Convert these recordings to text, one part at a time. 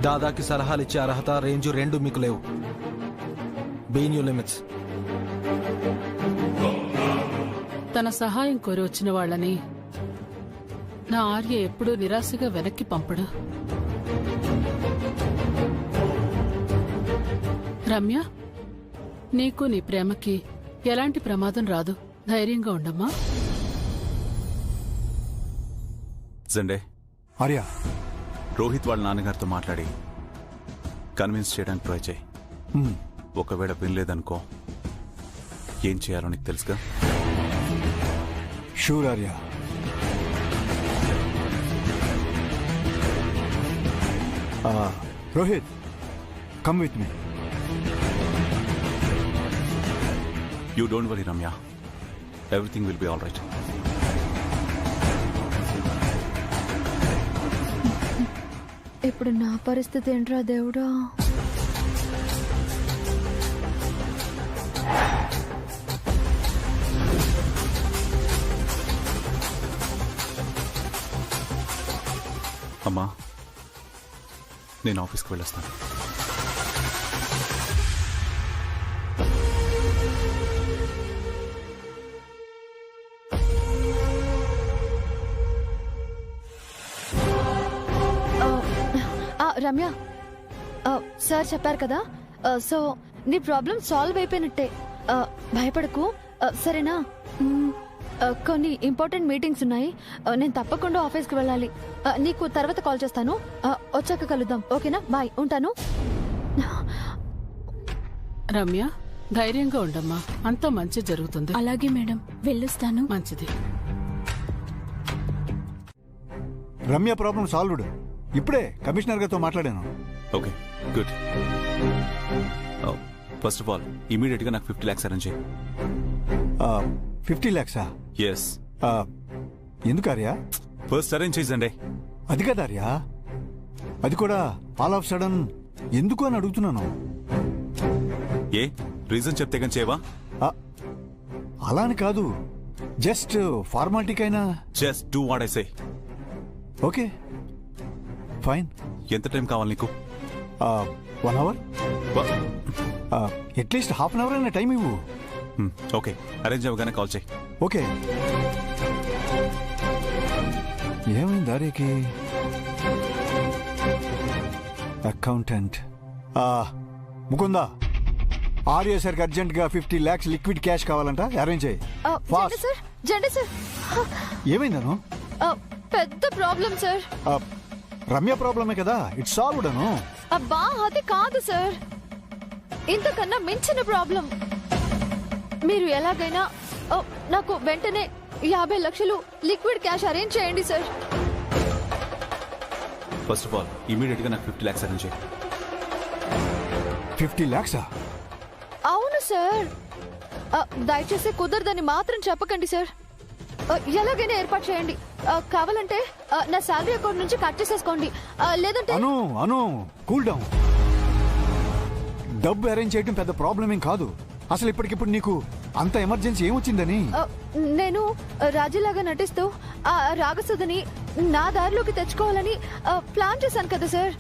దాదాకి సలహాలిచ్చే అర్హత రేంజు రెండు మీకు లేవు. Be in your limits. తన సహాయం కోరి వచ్చిన వాళ్ళని నా ఆర్య ఎప్పుడూ నిరాశగా వెనక్కి పంపడు. రమ్య, నీకు నీ ప్రేమకి ఎలాంటి ప్రమాదం రాదు. ధైర్యంగా ఉండమ్మా. జండే, ఆర్య, రోహిత్ వాళ్ళ నాన్నగారితో మాట్లాడి కన్విన్స్ చేయడానికి ట్రై చేయి. ఒకవేళ వినలేదనుకో, ఏం చేయాలో నీకు తెలుసుగా. Sure Arya. Rohit, come with me. You don't worry Ramya, everything will be all right. ఇప్పుడు నా పరిస్థితి ఏంట్రా దేవుడా? అమ్మా, నేను ఆఫీస్కి వెళ్ళొస్తాను. రమ్య, సార్ చెప్పారు కదా, సో నీ ప్రాబ్లం సాల్వ్ అయిపోయినట్టే. భయపడకు, సరేనా? కొన్ని ఇంపార్టెంట్ మీటింగ్స్ ఉన్నాయి, నేను తప్పకుండా ఆఫీస్కి వెళ్ళాలి. నీకు తర్వాత కాల్ చేస్తాను, వచ్చాక కలుద్దాం. ఓకేనా? బాయ్, ఉంటాను. రమ్య, ధైర్యంగా ఉండమ్మా, అంతా మంచి జరుగుతుంది. అలాగే మేడం, వెళ్ళొస్తాను. మంచిది. Ramya problem solved. ఇప్పుడే కమిషనర్ గారితో మాట్లాడాను. Okay, good. First of all immediate గా నాకు 50 lakhs అరేంజ్ చేయి. 50 lakhs? ఎస్. ఎందుకు ఆర్య? ఫస్ట్ అరేంజ్ చేయండి. అది కదా ఆర్య, అది కూడా ఆల్ ఆఫ్ సడన్ ఎందుకు అని అడుగుతున్నాను. ఏ రీజన్ చెప్తే కానీ చేయవా? అలా అని కాదు, జస్ట్ ఫార్మాలిటీకైనా. Just do what I say. Okay, fine. ఎంత టైం కావాలి నీకు? 1 hour, at least half an hour అయినా టైం ఇవ్వు. ఓకే, అరేంజ్ అవ్వగానే కాల్ చేయి. ఓకే. ఏమైంది ఆర్యకి? అకౌంటెంట్ ముకుందా, ఆర్య సార్కి అర్జెంట్ గా 50 lakhs లిక్విడ్ క్యాష్ కావాలంట, అరేంజ్ చేయి. ఏమైందను? పెద్ద ప్రాబ్లం సార్. రమ్య ప్రాబ్లమే కదా, ఇట్స్ సాల్వ్డ్ అను. అబ్బా, అది కాదు సార్, ఇంతకన్నా మించిన ప్రాబ్లం. మీరు ఎలాగైనా నాకు వెంటనే 50 లక్షలు లిక్విడ్ క్యాష్ అరేంజ్ చేయండి sir. First of all immediate గా నాకు 50 lakhs అరేంజ్ చేయి. 50 lakhs? అవును సార్. దయచేసి కుదరదని మాత్రం చెప్పకండి సార్. ఎలాగైనా ఏర్పాటు చేయండి. కావాలంటే నా శాలరీ అకౌంట్ నుంచి కట్ చేసేసుకోండి, లేదంటే. అను కూల్ డౌన్. డబ్బు అరేంజ్ చేయడం పెద్ద ప్రాబ్లం ఏం కాదు. అసలు ఇప్పటికిప్పుడు నీకు అంత ఎమర్జెన్సీ ఏమొచ్చిందని? నేను రాజీలాగా నటిస్తూ ఆ రాగసుదని నా దారిలోకి తెచ్చుకోవాలని ప్లాన్ చేశాను కదా సార్.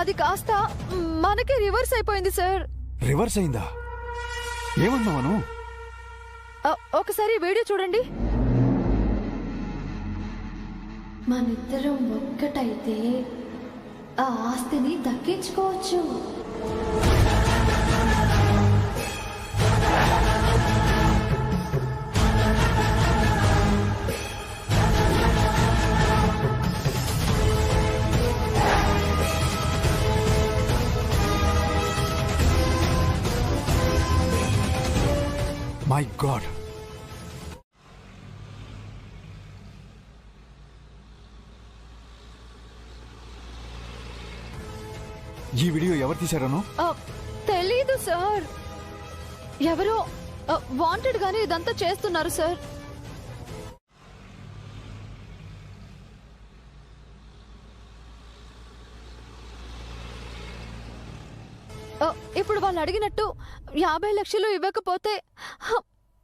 అది కాస్త మనకి రివర్స్ అయిపోయింది సార్. రివర్స్ అయిందా? ఏమన్నావను? ఒకసారి వీడియో చూడండి. మనిద్దరం ఒక్కటైతే ఆ ఆస్తిని దక్కించుకోవచ్చు. మై గాడ్, ఈ వీడియో ఎవరు తీశారను? తెలీదు సార్. ఎవరో వాంటెడ్ గానీ ఇదంతా చేస్తున్నారు సార్. ఇప్పుడు వాళ్ళు అడిగినట్టు 50 లక్షలు ఇవ్వకపోతే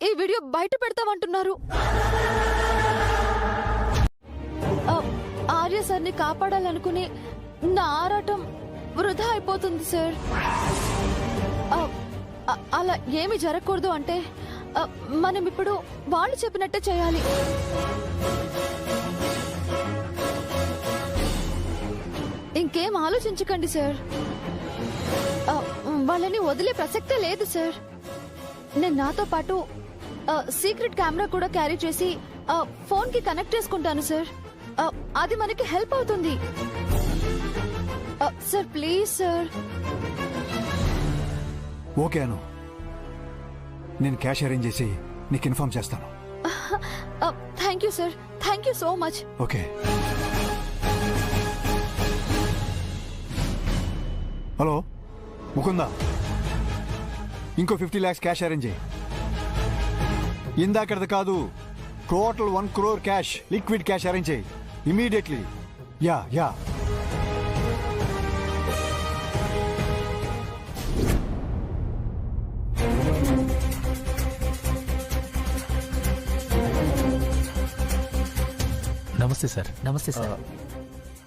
ఈ వీడియో బయట పెడతామంటున్నారు. ఆర్య సార్ని కాపాడాలనుకుని నా ఆరాటం వృధా అయిపోతుంది సార్. అలా ఏమి జరగకూడదు అంటే మనం ఇప్పుడు వాళ్ళు చెప్పినట్టే చేయాలి. ఇంకేం ఆలోచించకండి సార్. వాళ్ళని వదిలే ప్రసక్తే లేదు సార్. నేను నాతో పాటు సీక్రెట్ కెమెరా కూడా క్యారీ చేసి ఫోన్ కి కనెక్ట్ చేసుకుంటాను సార్. అది మనకి హెల్ప్ అవుతుంది సార్. Please sir. ఓకే అను, నేను క్యాష్ అరేంజ్ చేసి నీకు ఇన్ఫార్మ్ చేస్తాను. Thank you sir. Thank you so much. Okay. Hello Mukunda, ఇంకో 50 lakhs క్యాష్ అరేంజ్ చేయి. ఇందాకది కాదు, total 1 crore cash, liquid cash arrange చేయి ఇమీడియట్లీ. Yeah yeah. నమస్తే సార్. నమస్తే సార్.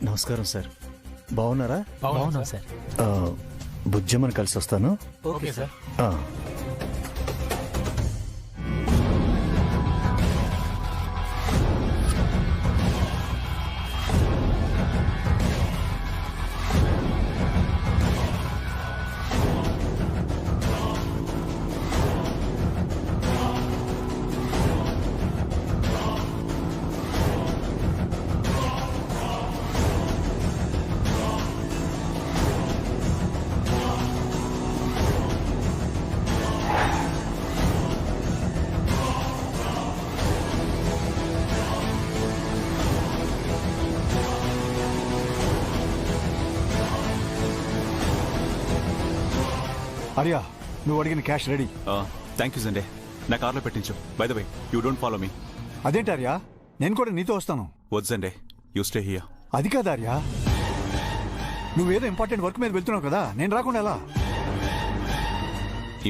నమస్కారం సార్. బాగున్నారా? బాగున్నాం సార్. బుజ్జమ్మని కలిసి వస్తాను. Okay sir. ఆర్యా, నువ్వు అడిగిన cash ready. Thank you Sunday. నా కార్లో పెట్టించు. By the way, you don't follow me. అదేంటి ఆర్యా, నేను కూడా నీతో వస్తాను. వద్దు సండే, యూ స్టే హియర్. అది కాదు ఆర్యా, నువ్వేదో ఇంపార్టెంట్ వర్క్ మీద వెళ్తున్నావు కదా, నేను రాకుండా ఎలా?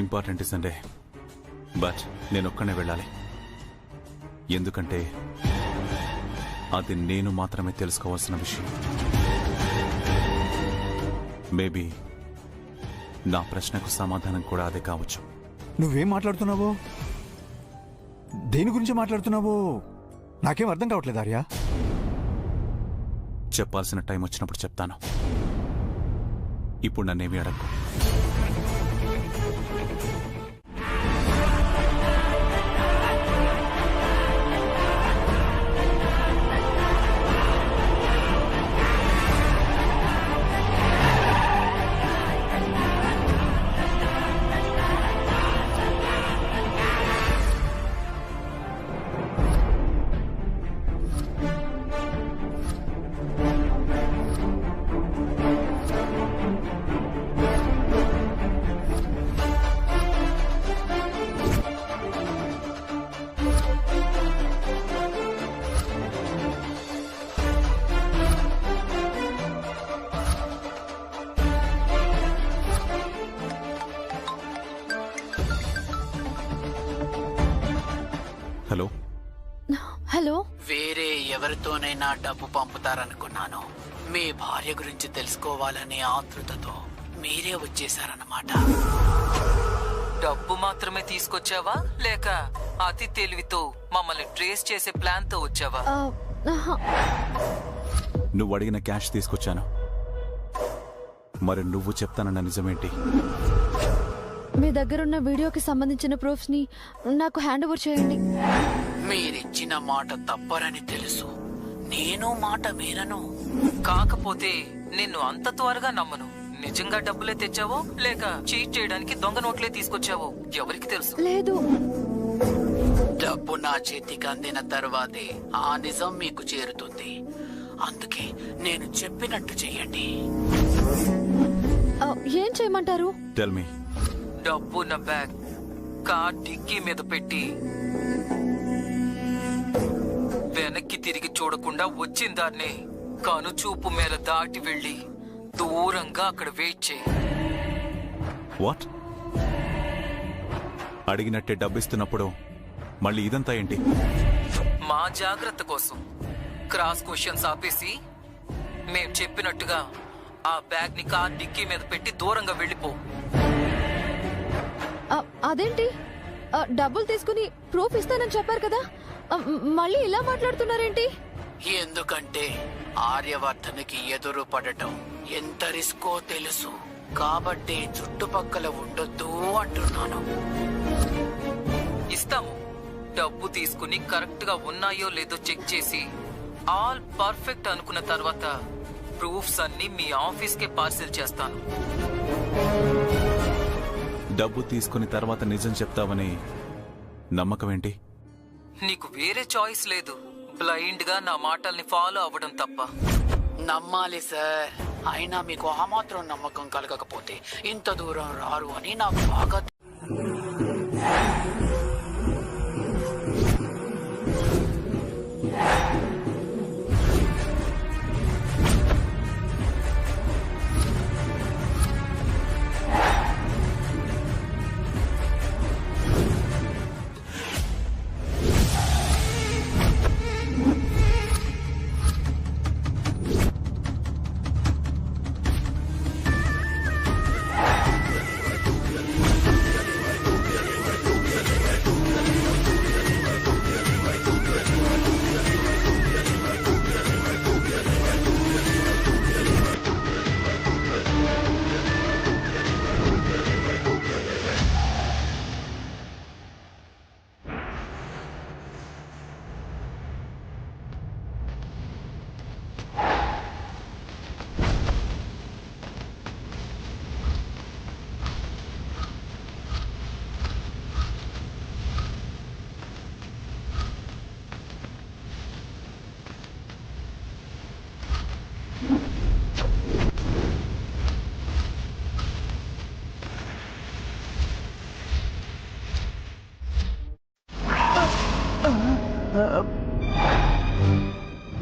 ఇంపార్టెంట్ సండే, బట్ నేను ఒక్కనే వెళ్ళాలి. ఎందుకంటే అది నేను మాత్రమే తెలుసుకోవాల్సిన విషయం. మేబీ నా ప్రశ్నకు సమాధానం కూడా అదే కావచ్చు. నువ్వేం మాట్లాడుతున్నావో, దేని గురించి మాట్లాడుతున్నావో నాకేం అర్థం కావట్లేదు ఆర్యా. చెప్పాల్సిన టైం వచ్చినప్పుడు చెప్తాను. ఇప్పుడు నన్నేమీ అడగకు. Hello hello. వేరే ఎవరితోనైనా డబ్బు పంపుతారనుకున్నాను. మీ భార్య గురించి తెలుసుకోవాలనే ఆతృతతో మీరే వచ్చేసారన్నమాట. డబ్బు మాత్రమే తీసుకొచ్చావా, లేక అతి తెలివితో మమ్మల్ని ట్రేస్ చేసే ప్లాన్ తో వచ్చావా? నువ్వు అడిగిన క్యాష్ తీసుకొచ్చాను. మరి నువ్వు చెప్తానన్న నిజమేంటి? మీ దగ్గరున్న వీడియోకి సంబంధించిన ప్రూఫ్స్ ని నాకు హ్యాండ్ ఓవర్ చేయండి. మీరిచ్చిన మాట తప్పరని తెలుసు. నేను మాట మీరను. కాకపోతే నిన్ను అంత త్వరగా నమ్మను. నిజంగా డబ్బులే తెచ్చావో, లేక చీట్ చేయడానికి దొంగ నోట్లే తీసుకొచ్చావో ఎవరికి తెలుసు? లేదు, డబ్బు నా చేతికి అందిన తర్వాతే ఆ నిజం మీకు చేరుతుంది. అందుకే నేను చెప్పినట్టు చెయ్యండి. ఏం చేయమంటారు? Tell me. డబ్బు నా బ్యాగ్ కార్ డిక్కీ మీద పెట్టి వెనక్కి తిరిగి చూడకుండా వచ్చిన దాన్ని కనుచూపు మేర దాటి వెళ్ళి దూరంగా అక్కడ వెయిట్ చేయి. వాట్? అడిగినట్టే డబ్బిస్తున్నప్పుడు మళ్ళీ ఇదంతా ఏంటి? మా జాగ్రత్త కోసం క్రాస్ క్వశ్చన్స్ ఆపేసి మేం చెప్పినట్టుగా ఆ బ్యాగ్ ని కార్ డిక్కీ మీద పెట్టి దూరంగా వెళ్ళిపో. అదేంటి డబ్బులు తీసుకుని ప్రూఫ్ ఇస్తానని చెప్పారు కదా, మళ్ళీ ఇలా మాట్లాడుతున్నారేంటి? ఎందుకంటే ఆర్యవర్ధన్కి ఎదురు పడటం ఎంత రిస్కో తెలుసు కాబట్టి చుట్టుపక్కల ఉండొద్దు అంటున్నాను. ఇస్తాము. డబ్బు తీసుకుని కరెక్ట్ గా ఉన్నాయో లేదో చెక్ చేసి ఆల్ పర్ఫెక్ట్ అనుకున్న తర్వాత ప్రూఫ్స్ అన్ని మీ ఆఫీస్ కే పార్సిల్ చేస్తాను. డబ్బు తీసుకుని తర్వాత నిజం చెప్తావని నమ్మకం ఏంటి? నీకు వేరే చాయిస్ లేదు, బ్లైండ్ గా నా మాటల్ని ఫాలో అవ్వడం తప్ప. నమ్మాలి సార్. అయినా మీకు ఆ మాత్రం నమ్మకం కలగకపోతే ఇంత దూరం రారు అని నాకు బాగా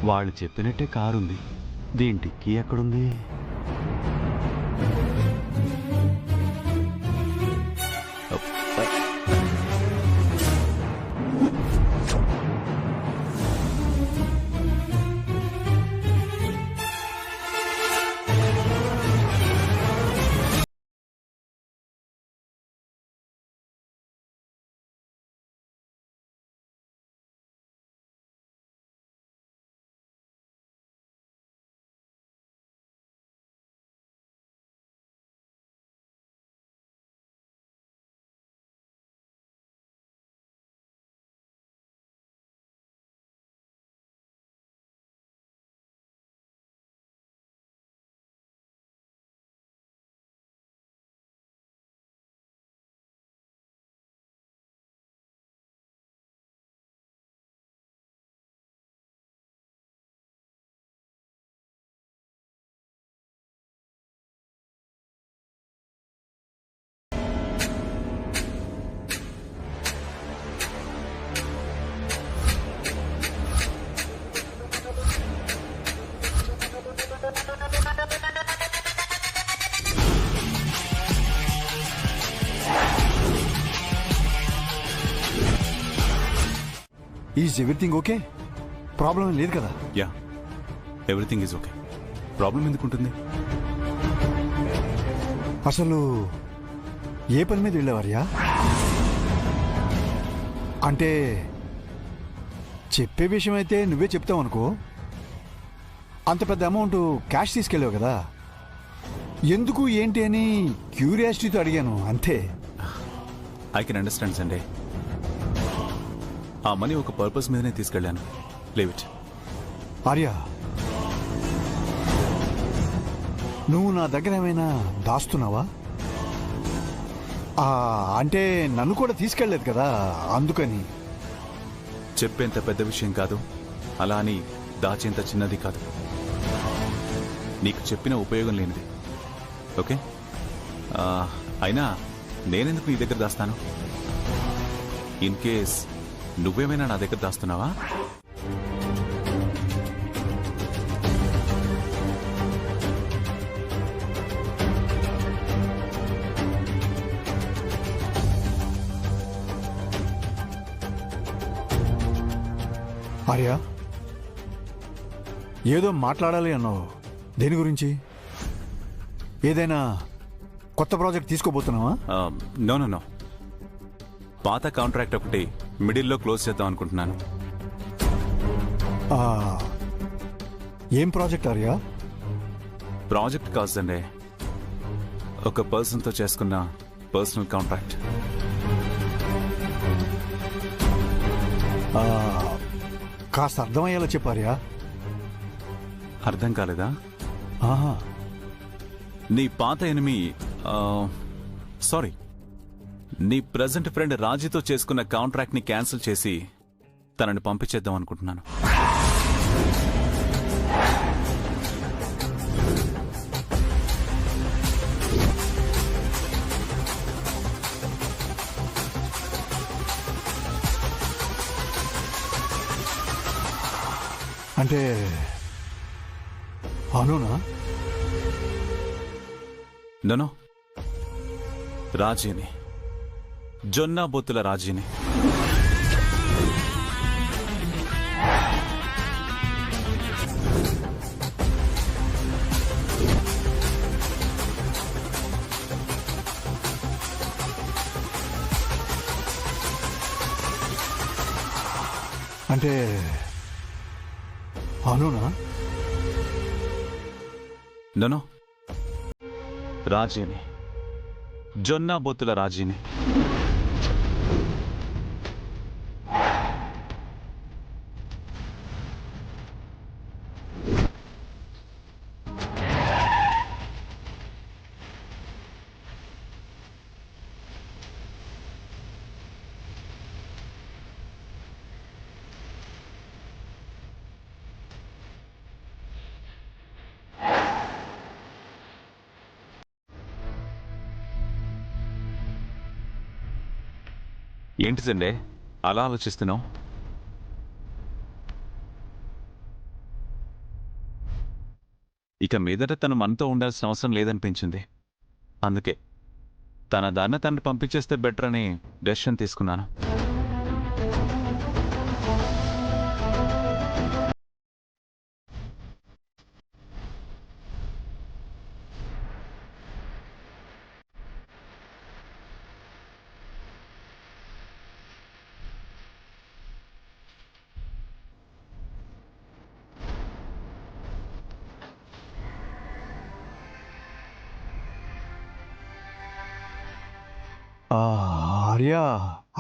వాళ్ళు చెప్పినట్టే కారుంది. దీని డిక్కీ ఎక్కడుంది? Is everything okay? ప్రాబ్లం లేదు కదా? Yeah, everything is okay. Problem ఎందుకుంటుంది? అసలు ఏ పని మీద వెళ్ళేవార్యా? అంటే చెప్పే విషయం అయితే నువ్వే చెప్తావు అనుకో. అంత పెద్ద అమౌంట్ క్యాష్ తీసుకెళ్ళావు కదా, ఎందుకు ఏంటి అని క్యూరియాసిటీతో అడిగాను అంతే. I can understand Sunday. ఆ మనీ ఒక పర్పస్ మీదనే తీసుకెళ్ళాను. Leave it. ఆర్య, నువ్వు నా దగ్గర ఏమైనా దాస్తున్నావా? అంటే నన్ను కూడా తీసుకెళ్ళలేదు కదా, అందుకని. చెప్పేంత పెద్ద విషయం కాదు, అలా అని దాచేంత చిన్నది కాదు. నీకు చెప్పిన ఉపయోగం లేనిది. ఓకే? అయినా నేనెందుకు నీ దగ్గర దాస్తాను? ఇన్ కేస్ నువ్వేమైనా నా దగ్గర దాస్తున్నావా? ఆర్య, ఏదో మాట్లాడాలి అన్నావు, దేని గురించి? ఏదైనా కొత్త ప్రాజెక్ట్ తీసుకోబోతున్నావా? నో నో నో, పాత కాంట్రాక్ట్ ఒకటి మిడిల్లో క్లోజ్ చేద్దాం అనుకుంటున్నాను. ఆ, ఏం ప్రాజెక్ట్ ఆర్యా? ప్రాజెక్ట్ కాదండి, ఒక పర్సన్తో చేసుకున్న పర్సనల్ కాంట్రాక్ట్. కాస్త అర్థమయ్యేలా చెప్పార్యా. అర్థం కాలేదా? ఆహా, నీ పాత ఎనిమి సారీ, నీ ప్రజెంట్ ఫ్రెండ్ రాజీతో చేసుకున్న కాంట్రాక్ట్ ని క్యాన్సిల్ చేసి తనని పంపించేద్దాం అనుకుంటున్నాను. అంటే అవునా? నో, రాజీని, జొన్నా బొత్తుల రాజీని. అంటే అవునా? నో, రాజీని, జొన్నా బొత్తుల రాజీని. ఏంటి సండే అలా ఆలోచిస్తున్నావు? ఇక మీదట తను మనతో ఉండాల్సిన అవసరం లేదనిపించింది. అందుకే తన దాన్ని తనని పంపించేస్తే బెటర్ అని డెసిషన్ తీసుకున్నాను. Arya,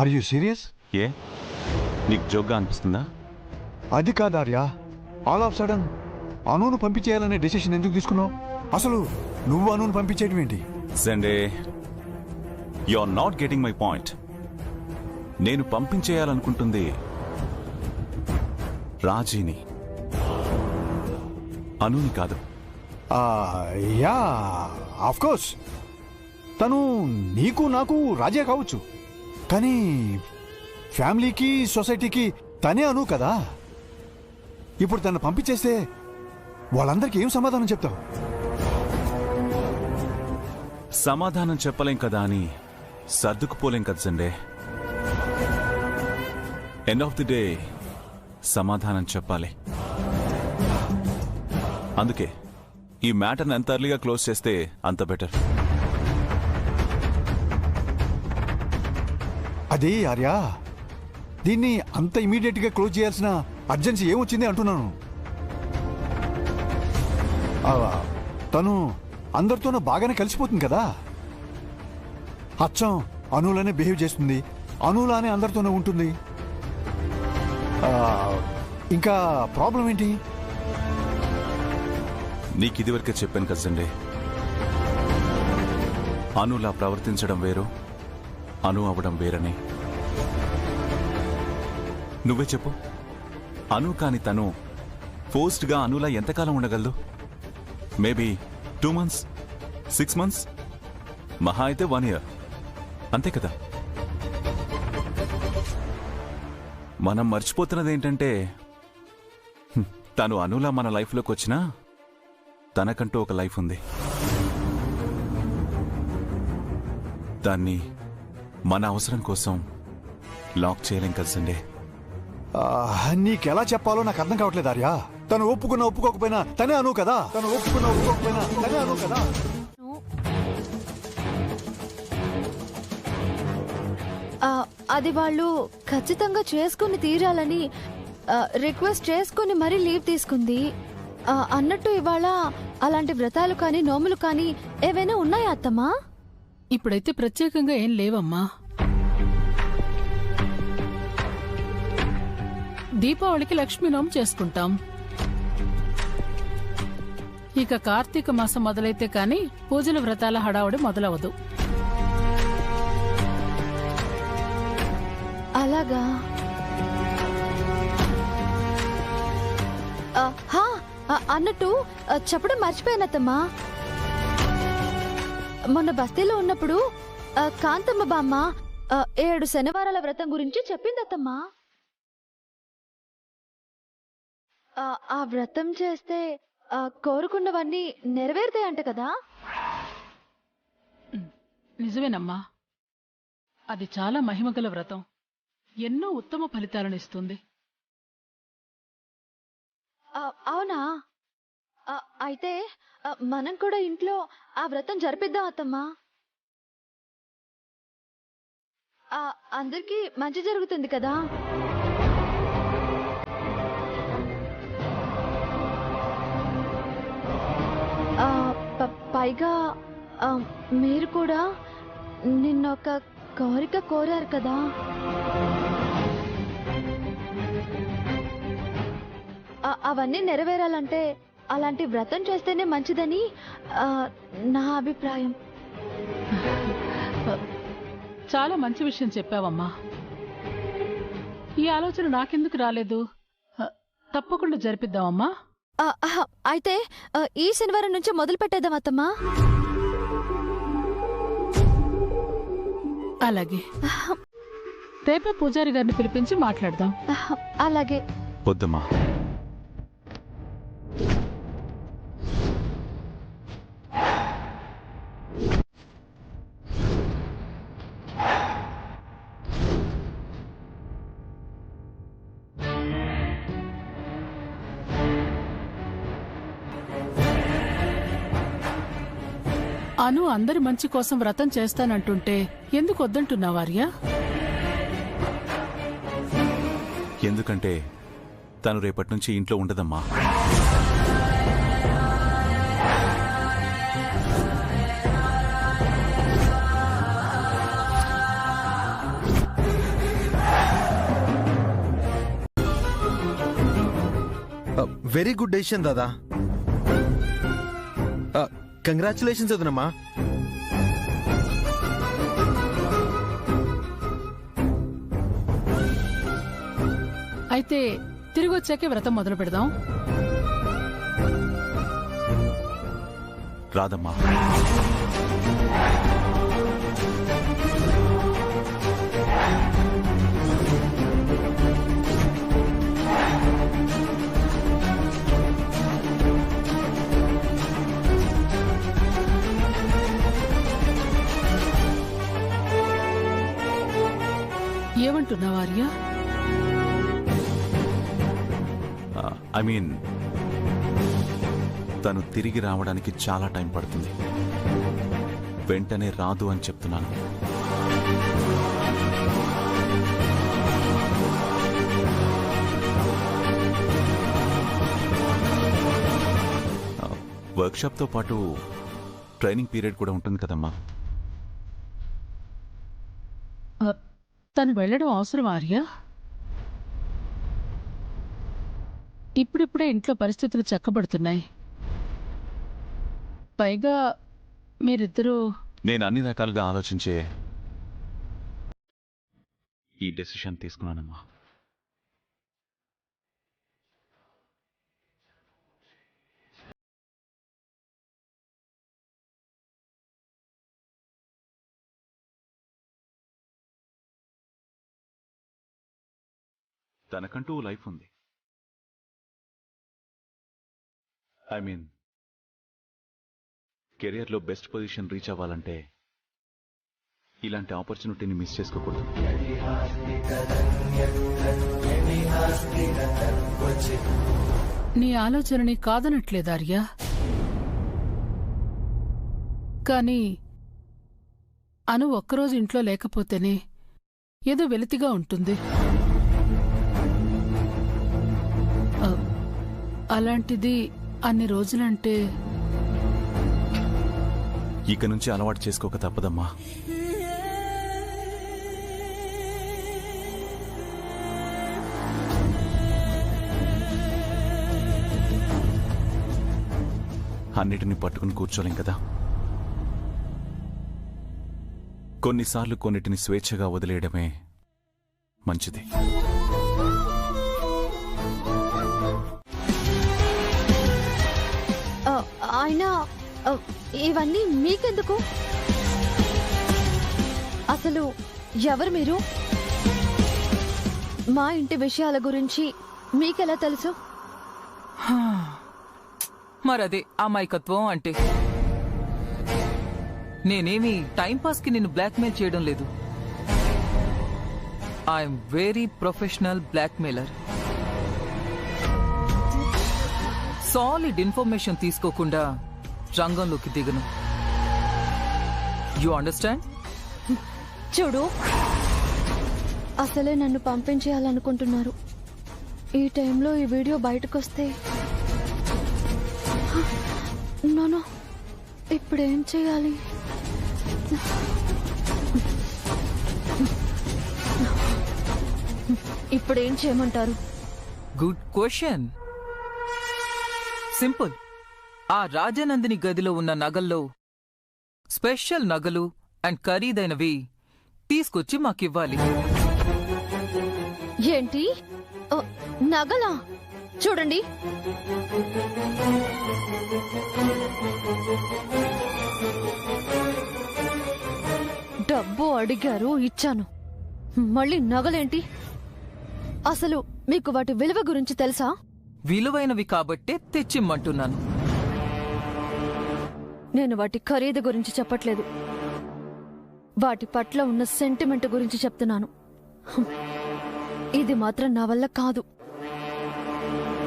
are you serious? ఏ, నీకు జోక్గా అనిపిస్తుందా? అది కాదు ఆర్యా, ఆల్ ఆఫ్ సడన్ అనును పంపించేయాలనే డెసిషన్ ఎందుకు తీసుకున్నావు? అసలు నువ్వు అనును పంపించేయడం ఏంటి? Sunday, you are not getting my point. నేను పంపించేయాలనుకుంటుంది రాజీని, అనుని కాదు. యా, ఆఫ్ కోర్స్ తను నీకు నాకు రాజే కావచ్చు, కానీ ఫ్యామిలీకి సొసైటీకి తనే అను కదా. ఇప్పుడు తను పంపించేస్తే వాళ్ళందరికీ ఏం సమాధానం చెప్తావు? సమాధానం చెప్పలేం కదా అని సర్దుకుపోలేం కదా Sunday. End of the day సమాధానం చెప్పాలి. అందుకే ఈ మ్యాటర్ని ఎంత ఎర్లీగా క్లోజ్ చేస్తే అంత బెటర్. అదే ఆర్యా, దీన్ని అంత ఇమీడియట్గా క్లోజ్ చేయాల్సిన అర్జెన్సీ ఏమొచ్చింది అంటున్నాను. తను అందరితోనూ బాగానే కలిసిపోతుంది కదా. అచ్చం అనులానే బిహేవ్ చేస్తుంది, అనులానే అందరితోనే ఉంటుంది. ఇంకా ప్రాబ్లం ఏంటి? నీకు ఇదివరకే చెప్పాను కదా సండే, అనులా ప్రవర్తించడం వేరు, అను అవడం వేరని. నువ్వే చెప్పు, అను కాని తను ఫోర్స్డ్గా అనులా ఎంతకాలం ఉండగలదు? మేబీ 2 months, 6 months, మహా అయితే 1 year, అంతే కదా. మనం మర్చిపోతున్నది ఏంటంటే తను అనులా మన లైఫ్లోకి వచ్చినా తనకంటూ ఒక లైఫ్ ఉంది. దాన్ని మన అవసరం కోసం లాక్ చేయలేం కదా సండే. నీకెలా చెప్పాలో నాకు అర్థం కావట్లేదు ఆర్యా. తను ఒప్పుకున్నా ఒప్పుకోకపోయినా తనే అను కదా. తను ఒప్పుకున్నా ఒప్పుకోకపోయినా తనే అను కదా. అది వాళ్ళు ఖచ్చితంగా చేసుకుని తీరాలని రిక్వెస్ట్ చేసుకుని మరీ లీవ్ తీసుకుంది. అన్నట్టు ఇవాళ అలాంటి వ్రతాలు కానీ నోములు కానీ ఏవైనా ఉన్నాయా అత్తమ్మా? ఇప్పుడైతే ప్రత్యేకంగా ఏం లేవమ్మా. దీపావళికి లక్ష్మీ నోము చేసుకుంటాం. ఇక కార్తీక మాసం మొదలైతే కాని పూజల వ్రతాల హడావుడి మొదలవదు. అలాగా? అన్నట్టు చెప్పడం మర్చిపోయానత్తమ్మా. మొన్న బస్తీలో ఉన్నప్పుడు కాంతమ్మ బామ్మ 7 శనివారాల వ్రతం గురించి చెప్పిందత్తమ్మా. ఆ వ్రతం చేస్తే కోరుకున్నవన్నీ నెరవేరుతాయంట కదా? నిజమేనమ్మా. అది చాలా మహిమగల వ్రతం. ఎన్నో ఉత్తమ ఫలితాలను ఇస్తుంది. అవునా? అయితే మనం కూడా ఇంట్లో ఆ వ్రతం జరిపిద్దాం అత్తమ్మా. అందరికీ మంచి జరుగుతుంది కదా? పైగా మీరు కూడా నిన్నొక కోరిక కోరారు కదా? అవన్నీ నెరవేరాలంటే అలాంటి వ్రతం చేస్తేనే మంచిదని నా అభిప్రాయం. చాలా మంచి విషయం చెప్పావమ్మా. ఈ ఆలోచన నాకెందుకు రాలేదు? తప్పకుండా జరిపిద్దామమ్మా. అయితే ఈ శనివారం నుంచి మొదలు పెట్టేద్దాం అత్తమ్మా. అలాగే. రేపే పూజారి గారిని పిలిపించి మాట్లాడదాం. అలాగే. వద్దమ్మా. అను అందరి మంచి కోసం వ్రతం చేస్తానంటుంటే ఎందుకు వద్దంటున్నావార్యా? ఎందుకంటే తను రేపటి నుంచి ఇంట్లో ఉండదమ్మా. వెరీ గుడ్ డెసిషన్ దాదా. కంగ్రాచులేషన్స్ వదనమ్మా. అయితే తిరిగి వచ్చాకే వ్రతం మొదలు పెడదాం. రాదమ్మా. ఏమంటున్నావార్యా? ఐ మీన్ తను తిరిగి రావడానికి చాలా టైం పడుతుంది. వెంటనే రాదు అని చెప్తున్నాను. వర్క్షాప్తో పాటు ట్రైనింగ్ పీరియడ్ కూడా ఉంటుంది కదమ్మా. తను వెళ్ళడం అవసరం ఆర్యా? ఇప్పుడిప్పుడే ఇంట్లో పరిస్థితులు చక్కబడుతున్నాయి. పైగా మీరిద్దరూ నేను అన్ని రకాలుగా ఆలోచించే ఈ డెసిషన్ తీసుకున్నానమ్మా. తనకంటూ లైఫ్ ఉంది. ఐ మీన్ కెరియర్లో బెస్ట్ పొజిషన్ రీచ్ అవ్వాలంటే ఇలాంటి ఆపర్చునిటీని మిస్ చేసుకోకూడదు. నీ ఆలోచనని కాదనట్లేదార్యా, కానీ అను ఒక్కరోజు ఇంట్లో లేకపోతేనే ఏదో వెలితిగా ఉంటుంది. అలాంటిది అన్ని రోజులంటే ఇక నుంచి అలవాటు చేసుకోక తప్పదమ్మా. అన్నిటిని పట్టుకుని కూర్చోలేం కదా. కొన్నిసార్లు కొన్నిటిని స్వేచ్ఛగా వదిలేయడమే మంచిది. అయినా ఇవన్నీ మీకెందుకు? అసలు ఎవరు మీరు? మా ఇంటి విషయాల గురించి మీకెలా తెలుసు? మరదే అమాయకత్వం అంటే. నేనేమి టైంపాస్ కి నిన్ను బ్లాక్మెయిల్ చేయడం లేదు. I'm very professional blackmailer. Solid information తీసుకోకుండా రంగంలోకి దిగను. You understand? చూడు, అసలే నన్ను పంపించేయాలనుకుంటున్నారు. ఈ టైంలో ఈ వీడియో బయటకొస్తే నో, ఇప్పుడేం చేయాలి? ఇప్పుడేం చేయమంటారు? Good question. సింపుల్. ఆ రాజనందిని గదిలో ఉన్న నగల్లో స్పెషల్ నగలు అండ్ ఖరీదైనవి తీసుకొచ్చి మాకివ్వాలి. ఏంటి? నగలా? చూడండి. డబ్బు అడిగారు, ఇచ్చాను. మళ్ళీ నగలేంటి? అసలు మీకు వాటి విలువ గురించి తెలుసా? విలువైనవి కాబట్టే తెచ్చిమ్మంటున్నాను. నేను వాటి ఖరీదు గురించి చెప్పట్లేదు. వాటి పట్ల ఉన్న సెంటిమెంట్ గురించి చెప్తున్నాను. ఇది మాత్రం నా వల్ల కాదు.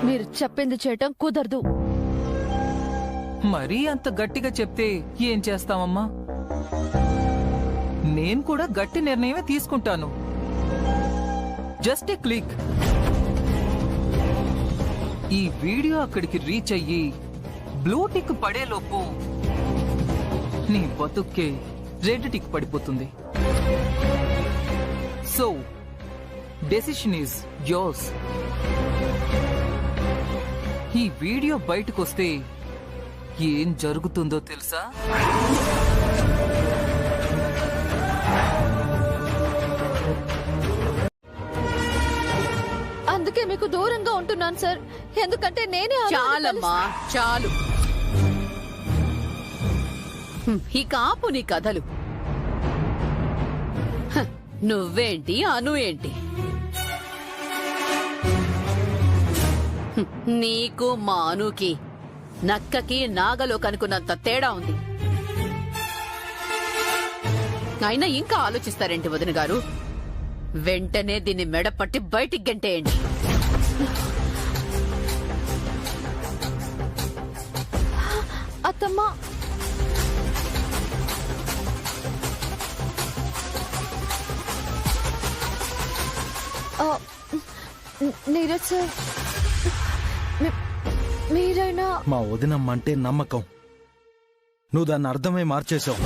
మీరు చెప్పింది చేయటం కుదరదు. మరీ అంత గట్టిగా చెప్తే ఏం చేస్తామమ్మా? నేను కూడా గట్టి నిర్ణయమే తీసుకుంటాను. Just a click. ఈ వీడియో అక్కడికి రీచ్ అయ్యి బ్లూ టిక్ పడేలోపు నీ బతుక్కే రెడ్ టిక్ పడిపోతుంది. So decision is yours. ఈ వీడియో బయటకొస్తే ఏం జరుగుతుందో తెలుసా? అందుకే మీకు దూరంగా ఉంటున్నాను సార్. ఎందుకంటే నేనే చాలమ్మా, చాలు. ఇక ఆపు నీ కథలు. నువ్వేంటి, అను ఏంటి? నీకు మా అనుకి నక్కకి నాగలో కనుకున్నంత తేడా ఉంది. అయినా ఇంకా ఆలోచిస్తారేంటి వదిన గారు? వెంటనే దీన్ని మెడపట్టి బయటికి గెంటేయండి. అత్తమ్మా, నీరజ్ సార్, మీరైనా? మా వదినమ్మంటే నమ్మకం. నువ్వు దాన్ని అర్థమై మార్చేశావు.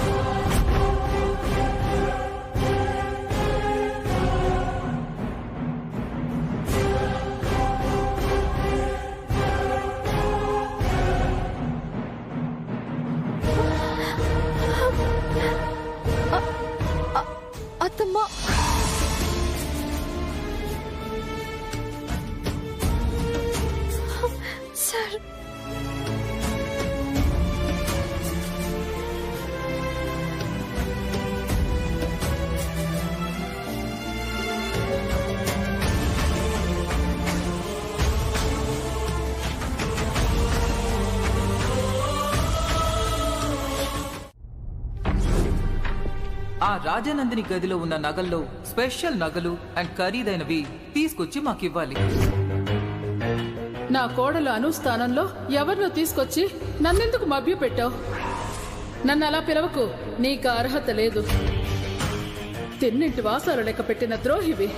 అత్తమ్మా, సార్, ఆ రాజనందిని గదిలో ఉన్న నగల్లో స్పెషల్ నగలు అండ్ ఖరీదైనవి తీసుకొచ్చి మాకివ్వాలి. నా కోడలు అను స్థానంలో ఎవరినో తీసుకొచ్చి నన్నెందుకు మభ్య పెట్టావు? నన్ను అలా పిలవకు. నీకు అర్హత లేదు. తిన్నింటి వాసాలు లెక్క పెట్టిన ద్రోహివి.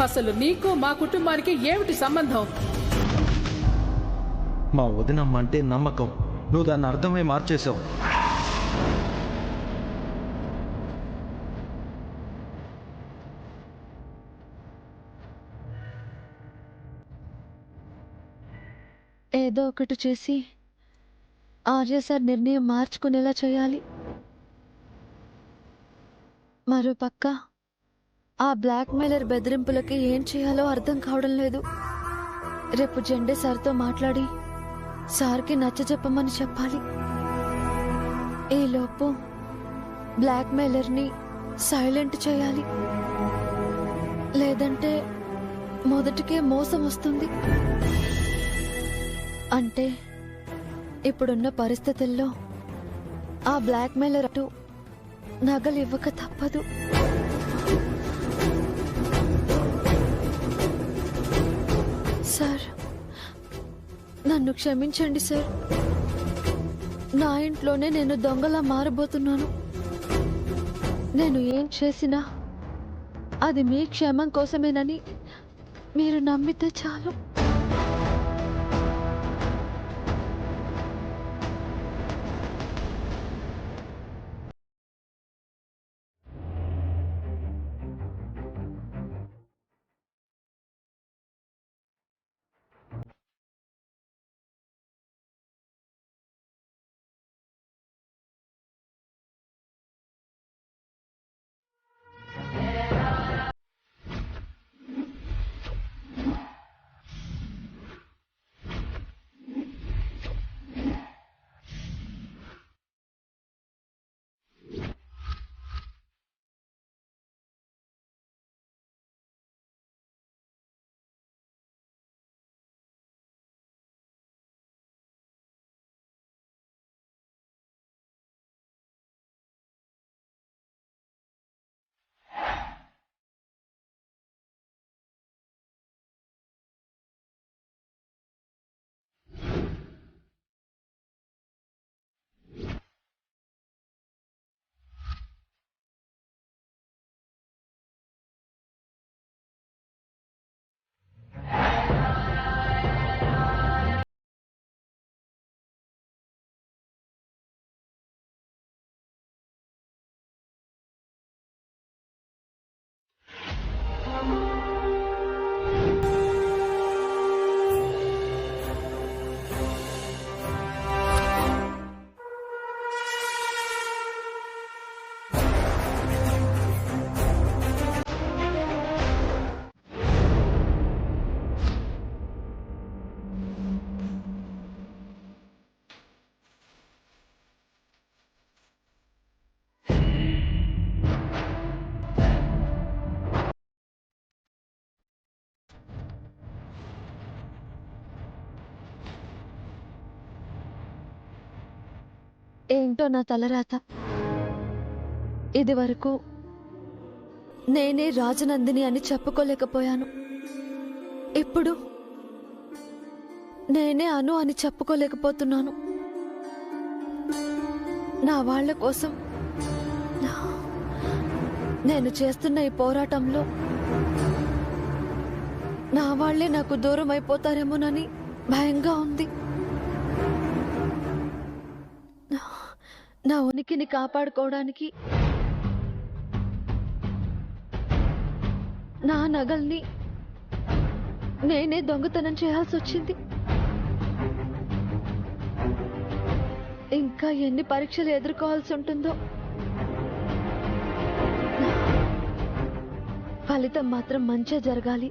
అసలు నీకు మా కుటుంబానికి ఏమిటి సంబంధం? మా వదినమ్మ అంటే నమ్మకం, నువ్వు దాన్ని అర్థమై మార్చేశావు. ఏదో ఒకటి చేసి ఆర్య సార్ నిర్ణయం మార్చుకునేలా చేయాలి. మరోపక్క ఆ బ్లాక్మెయిలర్ బెదిరింపులకి ఏం చేయాలో అర్థం కావడం లేదు. రేపు జెండే సార్తో మాట్లాడి సార్కి నచ్చజెప్పమని చెప్పాలి. ఈలోపు బ్లాక్మెయిలర్ని సైలెంట్ చేయాలి. లేదంటే మొదటికే మోసం వస్తుంది. అంటే ఇప్పుడున్న పరిస్థితుల్లో ఆ బ్లాక్మెయిలర్ అటు నగలు ఇవ్వక తప్పదు. సార్, నన్ను క్షమించండి సార్. నా ఇంట్లోనే నేను దొంగలా మారబోతున్నాను. నేను ఏం చేసినా అది మీ క్షేమం కోసమేనని మీరు నమ్మితే చాలు. ఏంటో నా తలరాత. ఇది వరకు నేనే రాజనందిని అని చెప్పుకోలేకపోయాను. ఇప్పుడు నేనే అను అని చెప్పుకోలేకపోతున్నాను. నా వాళ్ళ కోసం నేను చేస్తున్న ఈ పోరాటంలో నా వాళ్లే నాకు దూరం అయిపోతారేమోనని భయంగా ఉంది. నా ఉనికిని కాపాడుకోవడానికి నా నగల్ని నేనే దొంగతనం చేయాల్సి వచ్చింది. ఇంకా ఎన్ని పరీక్షలు ఎదుర్కోవాల్సి ఉంటుందో. ఫలితం మాత్రం మంచే జరగాలి.